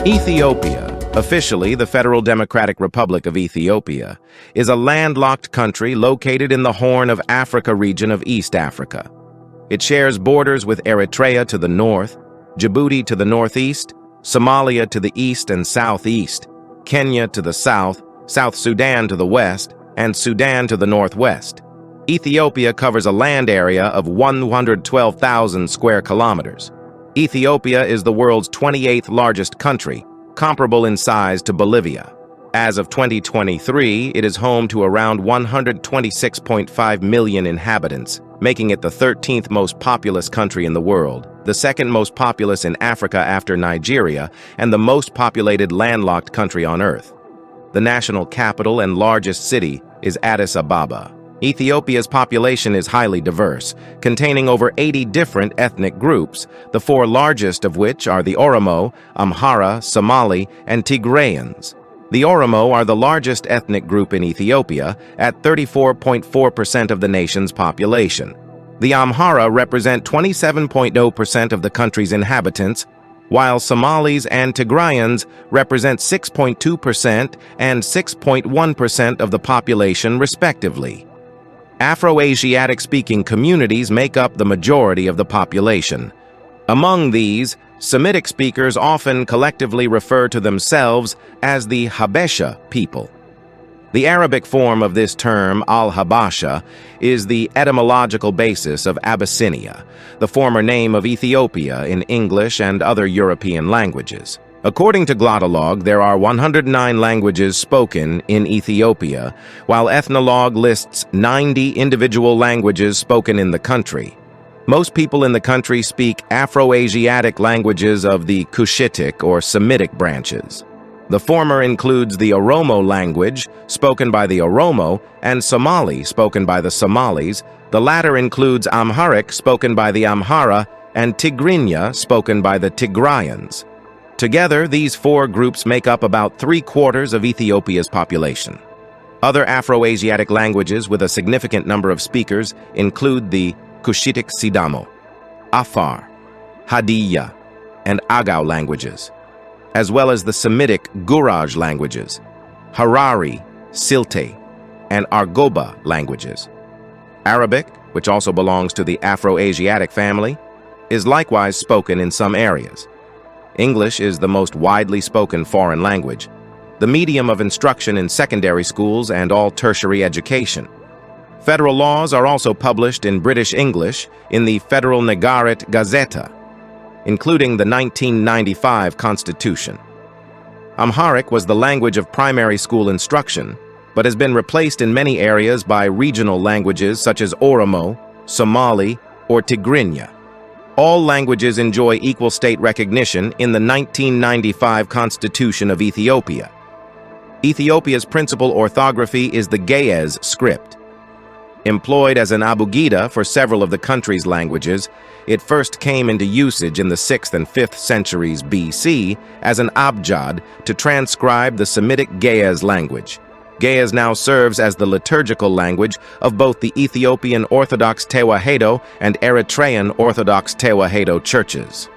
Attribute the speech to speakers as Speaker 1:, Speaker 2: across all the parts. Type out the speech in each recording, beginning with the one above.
Speaker 1: Ethiopia, officially the Federal Democratic Republic of Ethiopia, is a landlocked country located in the Horn of Africa region of East Africa. It shares borders with Eritrea to the north, Djibouti to the northeast, Somalia to the east and southeast, Kenya to the south, South Sudan to the west, and Sudan to the northwest. Ethiopia covers a land area of 112,000 square kilometers. Ethiopia is the world's 28th largest country, comparable in size to Bolivia. As of 2023, it is home to around 126.5 million inhabitants, making it the 13th most populous country in the world, the second most populous in Africa after Nigeria, and the most populated landlocked country on Earth. The national capital and largest city is Addis Ababa. Ethiopia's population is highly diverse, containing over 80 different ethnic groups, the four largest of which are the Oromo, Amhara, Somali, and Tigrayans. The Oromo are the largest ethnic group in Ethiopia, at 34.4% of the nation's population. The Amhara represent 27.0% of the country's inhabitants, while Somalis and Tigrayans represent 6.2% and 6.1% of the population, respectively. Afro-Asiatic-speaking communities make up the majority of the population. Among these, Semitic speakers often collectively refer to themselves as the Habesha people. The Arabic form of this term, al-Habasha, is the etymological basis of Abyssinia, the former name of Ethiopia in English and other European languages. According to Glottolog, there are 109 languages spoken in Ethiopia, while Ethnologue lists 90 individual languages spoken in the country. Most people in the country speak Afro-Asiatic languages of the Cushitic or Semitic branches. The former includes the Oromo language, spoken by the Oromo, and Somali, spoken by the Somalis. The latter includes Amharic, spoken by the Amhara, and Tigrinya, spoken by the Tigrayans. Together, these four groups make up about 3/4 of Ethiopia's population. Other Afro-Asiatic languages with a significant number of speakers include the Cushitic Sidama, Afar, Hadiya, and Agau languages, as well as the Semitic Guraj languages, Harari, Silte, and Argoba languages. Arabic, which also belongs to the Afro-Asiatic family, is likewise spoken in some areas. English is the most widely spoken foreign language, the medium of instruction in secondary schools and all tertiary education. Federal laws are also published in British English in the Federal Negaret Gazeta, including the 1995 Constitution. Amharic was the language of primary school instruction, but has been replaced in many areas by regional languages such as Oromo, Somali, or Tigrinya. All languages enjoy equal state recognition in the 1995 Constitution of Ethiopia. Ethiopia's principal orthography is the Ge'ez script. Employed as an abugida for several of the country's languages, it first came into usage in the 6th and 5th centuries BC as an abjad to transcribe the Semitic Ge'ez language. Ge'ez now serves as the liturgical language of both the Ethiopian Orthodox Tewahedo and Eritrean Orthodox Tewahedo churches.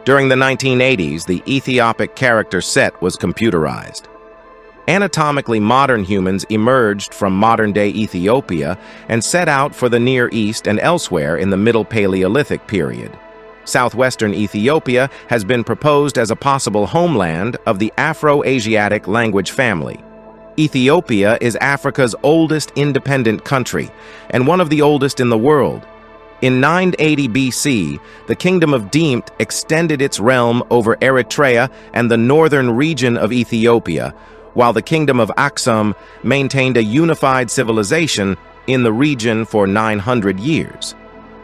Speaker 1: During the 1980s, the Ethiopic character set was computerized. Anatomically modern humans emerged from modern-day Ethiopia and set out for the Near East and elsewhere in the Middle Paleolithic period. Southwestern Ethiopia has been proposed as a possible homeland of the Afro-Asiatic language family. Ethiopia is Africa's oldest independent country and one of the oldest in the world. In 980 BC, the Kingdom of Dimt extended its realm over Eritrea and the northern region of Ethiopia, while the Kingdom of Aksum maintained a unified civilization in the region for 900 years.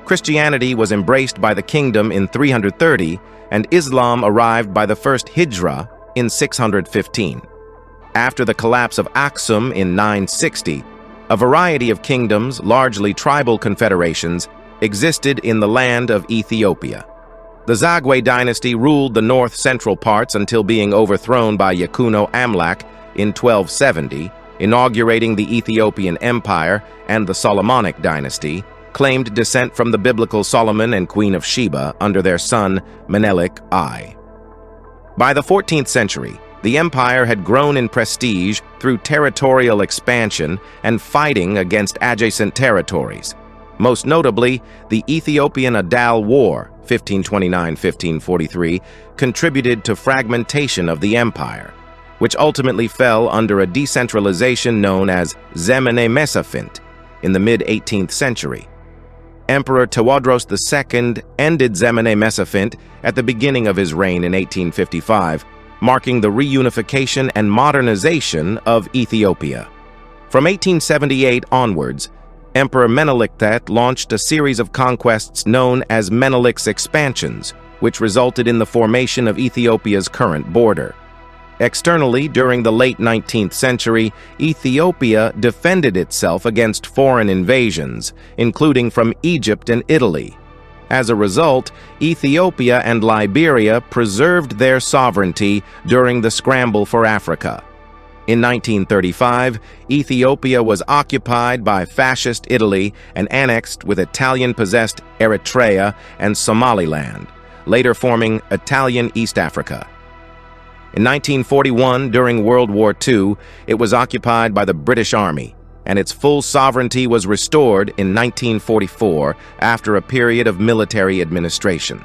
Speaker 1: Christianity was embraced by the kingdom in 330, and Islam arrived by the first Hijra in 615. After the collapse of Aksum in 960, a variety of kingdoms, largely tribal confederations, existed in the land of Ethiopia. The Zagwe dynasty ruled the north-central parts until being overthrown by Yakuno Amlak in 1270, inaugurating the Ethiopian Empire, and the Solomonic dynasty, claimed descent from the biblical Solomon and Queen of Sheba under their son Menelik I. By the 14th century, the empire had grown in prestige through territorial expansion and fighting against adjacent territories. Most notably, the Ethiopian Adal War, 1529-1543, contributed to fragmentation of the empire, which ultimately fell under a decentralization known as Zemene Mesafint in the mid-18th century. Emperor Tawadros II ended Zemene Mesafint at the beginning of his reign in 1855, marking the reunification and modernization of Ethiopia. From 1878 onwards, Emperor Menelik III launched a series of conquests known as Menelik's expansions, which resulted in the formation of Ethiopia's current border. Externally, during the late 19th century, Ethiopia defended itself against foreign invasions, including from Egypt and Italy. As a result, Ethiopia and Liberia preserved their sovereignty during the scramble for Africa. In 1935, Ethiopia was occupied by fascist Italy and annexed with Italian-possessed Eritrea and Somaliland, later forming Italian East Africa. In 1941, during World War II, it was occupied by the British Army, and its full sovereignty was restored in 1944 after a period of military administration.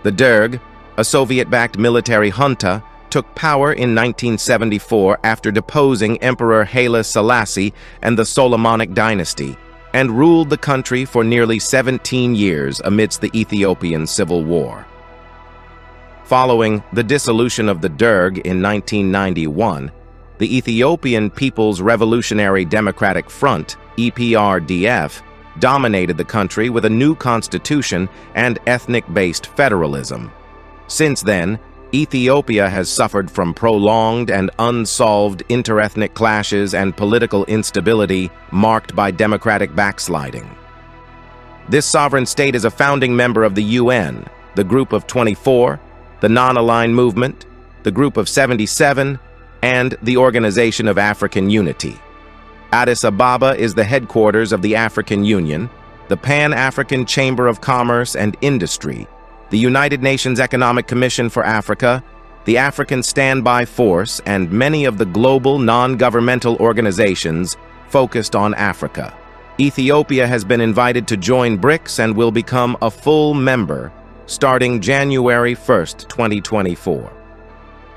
Speaker 1: The Derg, a Soviet-backed military junta, took power in 1974 after deposing Emperor Haile Selassie and the Solomonic dynasty, and ruled the country for nearly 17 years amidst the Ethiopian Civil War. Following the dissolution of the Derg in 1991, the Ethiopian People's Revolutionary Democratic Front, EPRDF, dominated the country with a new constitution and ethnic-based federalism. Since then, Ethiopia has suffered from prolonged and unsolved interethnic clashes and political instability marked by democratic backsliding. This sovereign state is a founding member of the UN, the Group of 24, the Non-Aligned Movement, the Group of 77, and the Organization of African Unity. Addis Ababa is the headquarters of the African Union, the Pan-African Chamber of Commerce and Industry, the United Nations Economic Commission for Africa, the African Standby Force, and many of the global non-governmental organizations focused on Africa. Ethiopia has been invited to join BRICS and will become a full member starting January 1, 2024.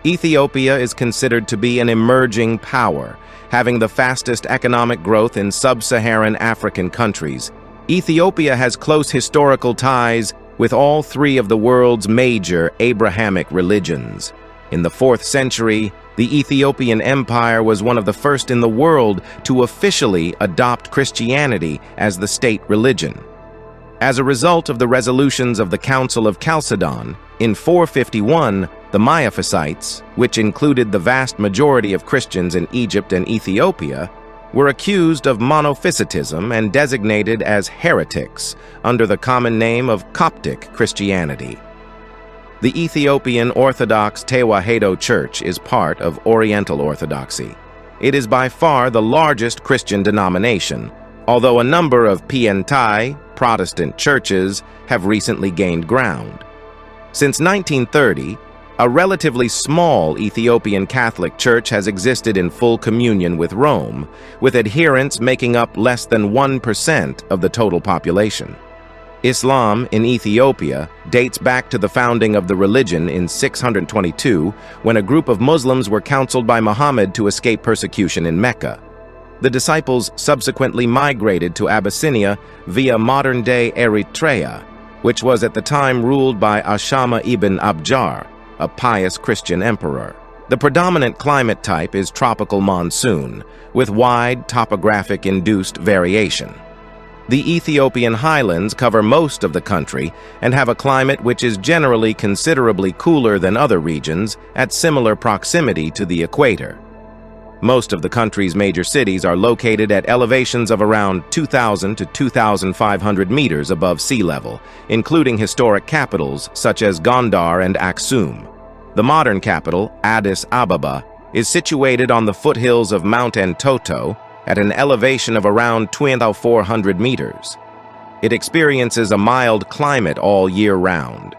Speaker 1: Ethiopia is considered to be an emerging power, having the fastest economic growth in sub-Saharan African countries. Ethiopia has close historical ties with all three of the world's major Abrahamic religions. In the 4th century, the Ethiopian Empire was one of the first in the world to officially adopt Christianity as the state religion. As a result of the resolutions of the Council of Chalcedon, in 451, the Miaphysites, which included the vast majority of Christians in Egypt and Ethiopia, were accused of monophysitism and designated as heretics under the common name of Coptic Christianity. The Ethiopian Orthodox Tewahedo Church is part of Oriental Orthodoxy. It is by far the largest Christian denomination, although a number of PNTI, Protestant churches, have recently gained ground. Since 1930, a relatively small Ethiopian Catholic Church has existed in full communion with Rome, with adherents making up less than 1% of the total population. Islam in Ethiopia dates back to the founding of the religion in 622, when a group of Muslims were counseled by Muhammad to escape persecution in Mecca. The disciples subsequently migrated to Abyssinia via modern-day Eritrea, which was at the time ruled by Ashama ibn Abjar, a pious Christian emperor. The predominant climate type is tropical monsoon, with wide topographic-induced variation. The Ethiopian highlands cover most of the country and have a climate which is generally considerably cooler than other regions at similar proximity to the equator. Most of the country's major cities are located at elevations of around 2,000 to 2,500 meters above sea level, including historic capitals such as Gondar and Aksum. The modern capital, Addis Ababa, is situated on the foothills of Mount Entoto at an elevation of around 2,400 meters. It experiences a mild climate all year round.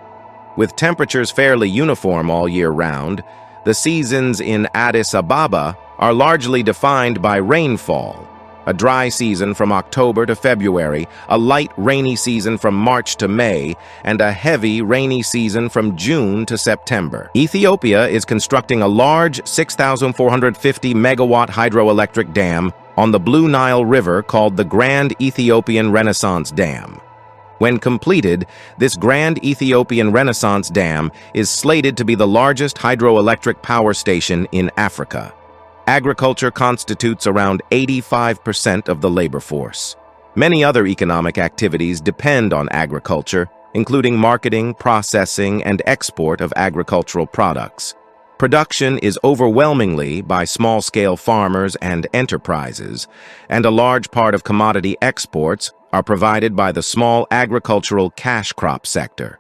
Speaker 1: With temperatures fairly uniform all year round, the seasons in Addis Ababa are largely defined by rainfall, a dry season from October to February, a light rainy season from March to May, and a heavy rainy season from June to September. Ethiopia is constructing a large 6,450 megawatt hydroelectric dam on the Blue Nile River called the Grand Ethiopian Renaissance Dam. When completed, this Grand Ethiopian Renaissance Dam is slated to be the largest hydroelectric power station in Africa. Agriculture constitutes around 85% of the labor force. Many other economic activities depend on agriculture, including marketing, processing, and export of agricultural products. Production is overwhelmingly by small-scale farmers and enterprises, and a large part of commodity exports are provided by the small agricultural cash crop sector.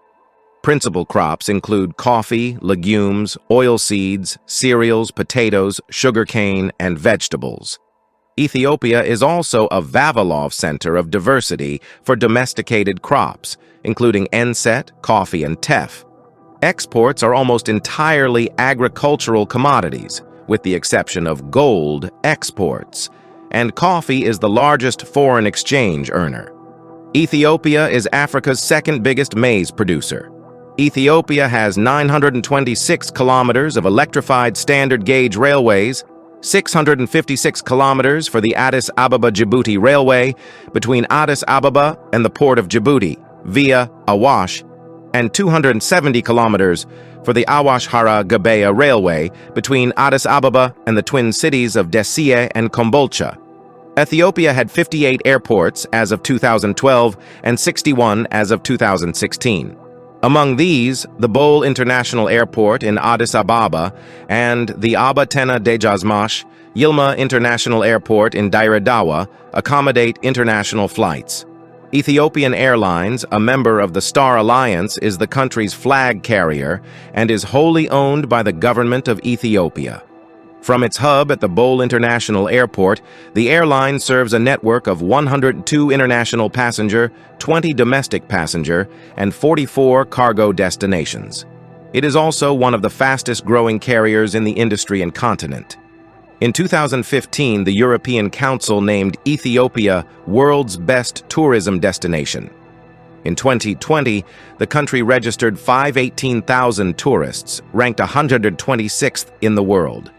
Speaker 1: Principal crops include coffee, legumes, oilseeds, cereals, potatoes, sugarcane, and vegetables. Ethiopia is also a Vavilov center of diversity for domesticated crops, including enset, coffee, and teff. Exports are almost entirely agricultural commodities, with the exception of gold exports, and coffee is the largest foreign exchange earner. Ethiopia is Africa's second biggest maize producer. Ethiopia has 926 kilometers of electrified standard gauge railways, 656 kilometers for the Addis Ababa-Djibouti Railway between Addis Ababa and the port of Djibouti via Awash, and 270 kilometers for the Awash-Hara-Gabeya Railway between Addis Ababa and the twin cities of Dessie and Kombolcha. Ethiopia had 58 airports as of 2012 and 61 as of 2016. Among these, the Bole International Airport in Addis Ababa and the Abatena Dejazmash Yilma International Airport in Dire Dawa accommodate international flights. Ethiopian Airlines, a member of the Star Alliance, is the country's flag carrier and is wholly owned by the government of Ethiopia. From its hub at the Bole International Airport, the airline serves a network of 102 international passenger, 20 domestic passenger, and 44 cargo destinations. It is also one of the fastest-growing carriers in the industry and continent. In 2015, the European Council named Ethiopia World's Best Tourism Destination. In 2020, the country registered 518,000 tourists, ranked 126th in the world.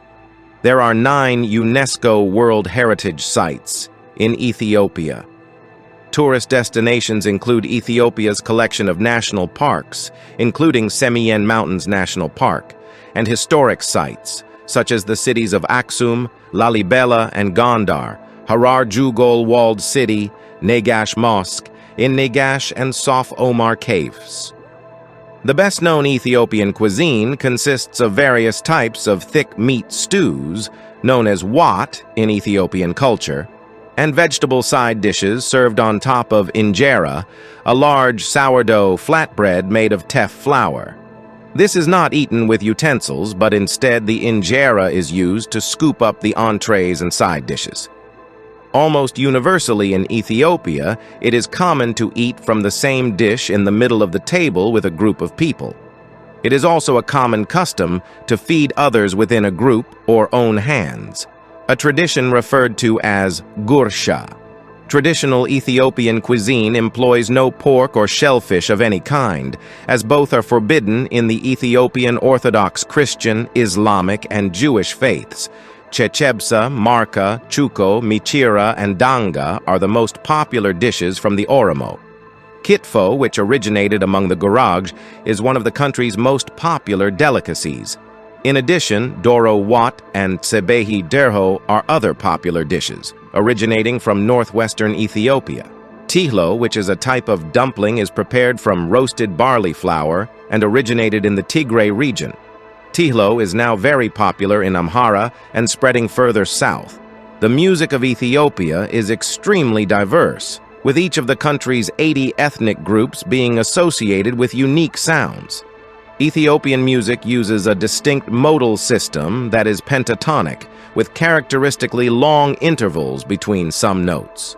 Speaker 1: There are 9 UNESCO World Heritage Sites in Ethiopia. Tourist destinations include Ethiopia's collection of national parks, including Semien Mountains National Park, and historic sites, such as the cities of Aksum, Lalibela, and Gondar, Harar Jugol Walled City, Negash Mosque, in Negash and Sof Omar Caves. The best-known Ethiopian cuisine consists of various types of thick meat stews, known as wat in Ethiopian culture, and vegetable side dishes served on top of injera, a large sourdough flatbread made of teff flour. This is not eaten with utensils, but instead the injera is used to scoop up the entrees and side dishes. Almost universally in Ethiopia, it is common to eat from the same dish in the middle of the table with a group of people. It is also a common custom to feed others within a group or own hands, a tradition referred to as gursha. Traditional Ethiopian cuisine employs no pork or shellfish of any kind, as both are forbidden in the Ethiopian Orthodox Christian, Islamic, and Jewish faiths. Chechebsa, Marka, Chuko, Michira, and Danga are the most popular dishes from the Oromo. Kitfo, which originated among the Gurage, is one of the country's most popular delicacies. In addition, Doro Wat and Tsebehi Derho are other popular dishes, originating from northwestern Ethiopia. Tihlo, which is a type of dumpling, is prepared from roasted barley flour and originated in the Tigray region. Tihlo is now very popular in Amhara and spreading further south. The music of Ethiopia is extremely diverse, with each of the country's 80 ethnic groups being associated with unique sounds. Ethiopian music uses a distinct modal system that is pentatonic, with characteristically long intervals between some notes.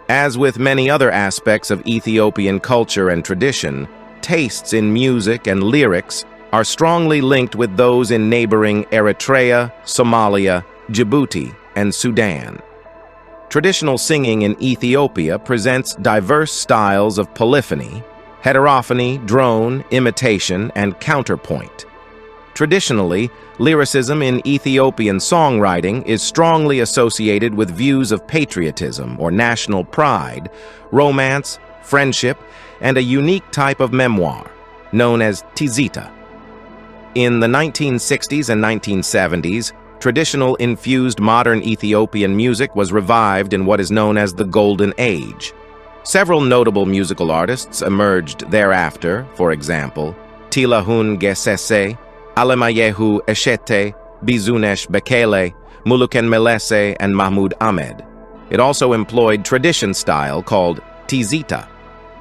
Speaker 1: As with many other aspects of Ethiopian culture and tradition, tastes in music and lyrics are strongly linked with those in neighboring Eritrea, Somalia, Djibouti, and Sudan. Traditional singing in Ethiopia presents diverse styles of polyphony, heterophony, drone, imitation, and counterpoint. Traditionally, lyricism in Ethiopian songwriting is strongly associated with views of patriotism or national pride, romance, friendship, and a unique type of memoir, known as tizita. In the 1960s and 1970s, traditional infused modern Ethiopian music was revived in what is known as the Golden Age. Several notable musical artists emerged thereafter, for example, Tilahun Gesese, Alemayehu Eshete, Bizunesh Bekele, Muluken Melese, and Mahmoud Ahmed. It also employed tradition style called tizita.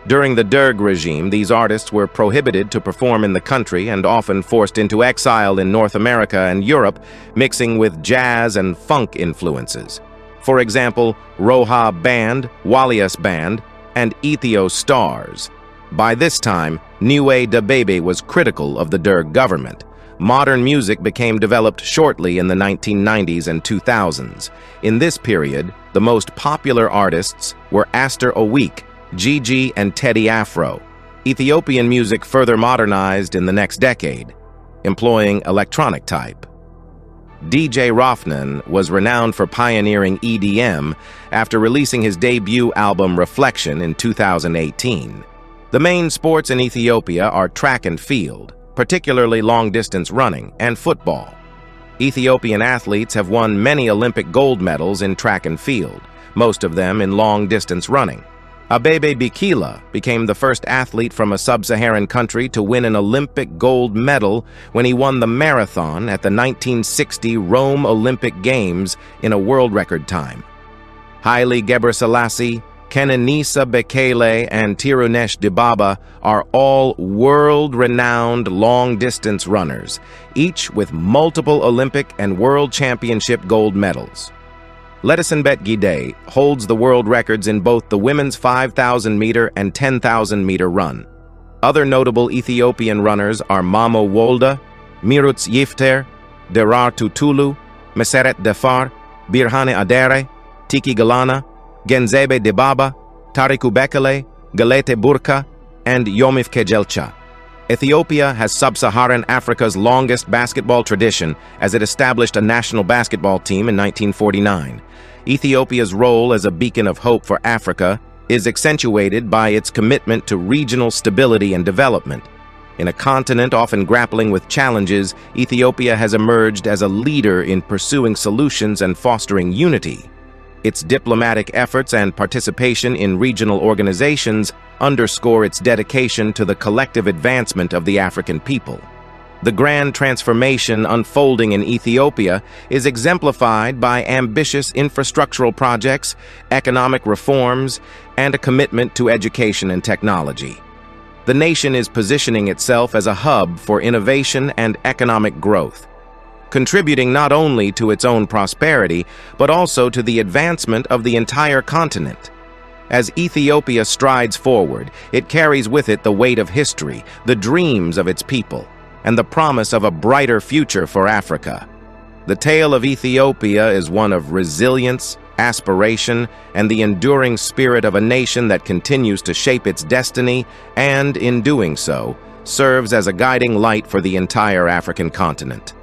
Speaker 1: During the Derg regime, these artists were prohibited to perform in the country and often forced into exile in North America and Europe, mixing with jazz and funk influences. For example, Roha Band, Walias Band, and Ethio Stars. By this time, Niwe Dabebe was critical of the Derg government. Modern music became developed shortly in the 1990s and 2000s. In this period, the most popular artists were Aster Owik, Gigi, and Teddy Afro. Ethiopian music further modernized in the next decade, employing electronic type. DJ Rofnan was renowned for pioneering EDM after releasing his debut album Reflection in 2018. The main sports in Ethiopia are track and field, particularly long-distance running, and football. Ethiopian athletes have won many Olympic gold medals in track and field, most of them in long-distance running. Abebe Bikila became the first athlete from a sub-Saharan country to win an Olympic gold medal when he won the marathon at the 1960 Rome Olympic Games in a world record time. Haile Gebrselassie, Kenenisa Bekele, and Tirunesh Dibaba are all world-renowned long-distance runners, each with multiple Olympic and World Championship gold medals. Letisenbet Gide holds the world records in both the women's 5,000-meter and 10,000-meter run. Other notable Ethiopian runners are Mamo Wolde, Mirutz Yifter, Derartu Tulu, Meseret Defar, Birhane Adere, Tiki Galana, Genzebe Dibaba, Tariku Bekele, Galete Burka, and Yomif Kejelcha. Ethiopia has sub-Saharan Africa's longest basketball tradition, as it established a national basketball team in 1949. Ethiopia's role as a beacon of hope for Africa is accentuated by its commitment to regional stability and development. In a continent often grappling with challenges, Ethiopia has emerged as a leader in pursuing solutions and fostering unity. Its diplomatic efforts and participation in regional organizations underscore its dedication to the collective advancement of the African people. The grand transformation unfolding in Ethiopia is exemplified by ambitious infrastructural projects, economic reforms, and a commitment to education and technology. The nation is positioning itself as a hub for innovation and economic growth, contributing not only to its own prosperity, but also to the advancement of the entire continent. As Ethiopia strides forward, it carries with it the weight of history, the dreams of its people, and the promise of a brighter future for Africa. The tale of Ethiopia is one of resilience, aspiration, and the enduring spirit of a nation that continues to shape its destiny and, in doing so, serves as a guiding light for the entire African continent.